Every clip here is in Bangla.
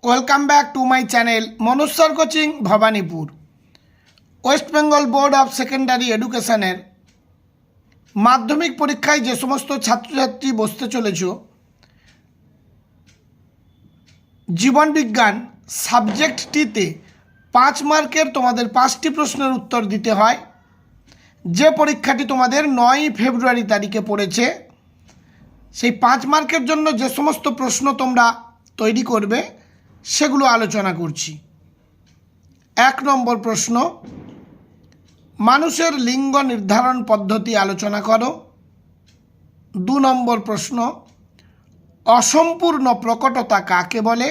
Welcome back to my channel Manoj sir coaching Bhowanipore. West Bengal Board of Secondary এডুকেশনের মাধ্যমিক পরীক্ষায় যে সমস্ত ছাত্রছাত্রী বসতে চলেছ, জীবনবিজ্ঞান সাবজেক্টটিতে 5 মার্কের তোমাদের 5টি প্রশ্নের উত্তর দিতে হয়। যে পরীক্ষাটি তোমাদের 9 ফেব্রুয়ারি তারিখে পড়েছে, সেই 5 মার্কের জন্য যে সমস্ত প্রশ্ন তোমরা তৈরি করবে সেগুলো আলোচনা করছি। 1 নম্বর প্রশ্ন, মানুষের লিঙ্গ নির্ধারণ পদ্ধতি আলোচনা করো। 2 নম্বর প্রশ্ন, অসম্পূর্ণ প্রকটতা কাকে বলে?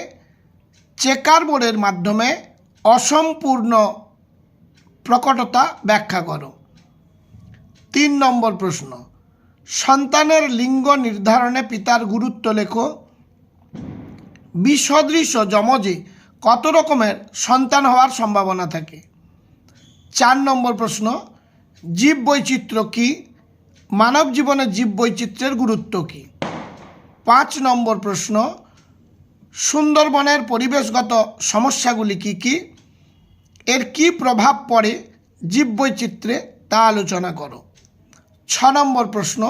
চেকার বোর্ডের মাধ্যমে অসম্পূর্ণ প্রকটতা ব্যাখ্যা করো। 3 নম্বর প্রশ্ন, সন্তানের লিঙ্গ নির্ধারণে পিতার গুরুত্ব লেখো। বিসদৃশ যমজে কত রকমের সন্তান হওয়ার সম্ভাবনা থাকে? 4 নম্বর প্রশ্ন, জীববৈচিত্র্য কী? মানব জীবনে জীববৈচিত্র্যের গুরুত্ব কী? 5 নম্বর প্রশ্ন, সুন্দরবনের পরিবেশগত সমস্যাগুলি কী কী? এর কী প্রভাব পড়ে জীববৈচিত্র্যে তা আলোচনা করো। 6 নম্বর প্রশ্ন,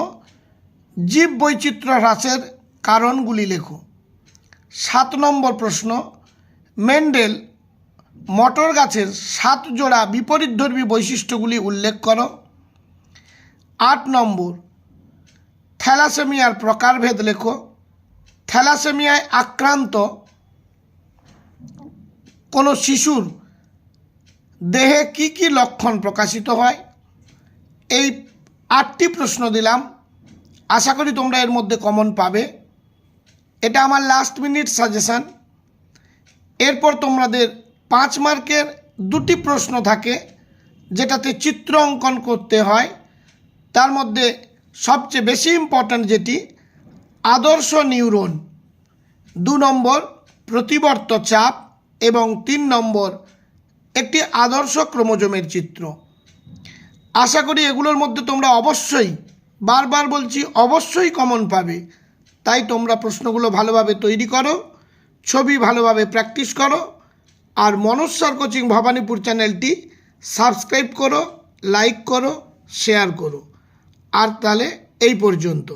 জীববৈচিত্র্য হ্রাসের কারণগুলি লেখো। 7 নম্বর প্রশ্ন, মেন্ডেল মটর গাছের 7 জোড়া বিপরীতধর্মী বৈশিষ্ট্যগুলি উল্লেখ করো। 8 নম্বর, থ্যালাসেমিয়ার প্রকারভেদ লেখো। থ্যালাসেমিয়ায় আক্রান্ত কোনো শিশুর দেহে কি কি লক্ষণ প্রকাশিত হয়? এই 8টি প্রশ্ন দিলাম, আশা করি তোমরা এর মধ্যে কমন পাবে। এটা আমার লাস্ট মিনিট সাজেশান। এরপর তোমাদের 5 মার্কের 2টি প্রশ্ন থাকে, যেটাতে চিত্র অঙ্কন করতে হয়। তার মধ্যে সবচেয়ে বেশি ইম্পর্ট্যান্ট যেটি আদর্শ নিউরন, 2 নম্বর প্রতিবর্ত চাপ এবং 3 নম্বর একটি আদর্শ ক্রোমোজোমের চিত্র। আশা করি এগুলোর মধ্যে তোমরা অবশ্যই, বারবার বলছি, অবশ্যই কমন পাবে। তাই তোমরা প্রশ্নগুলো ভালোভাবে তৈরি করো, ছবি ভালোভাবে প্র্যাকটিস করো, আর মনোজ স্যার কোচিং ভবানীপুর চ্যানেলটি সাবস্ক্রাইব করো, লাইক করো, শেয়ার করো। আর তাহলে এই পর্যন্ত।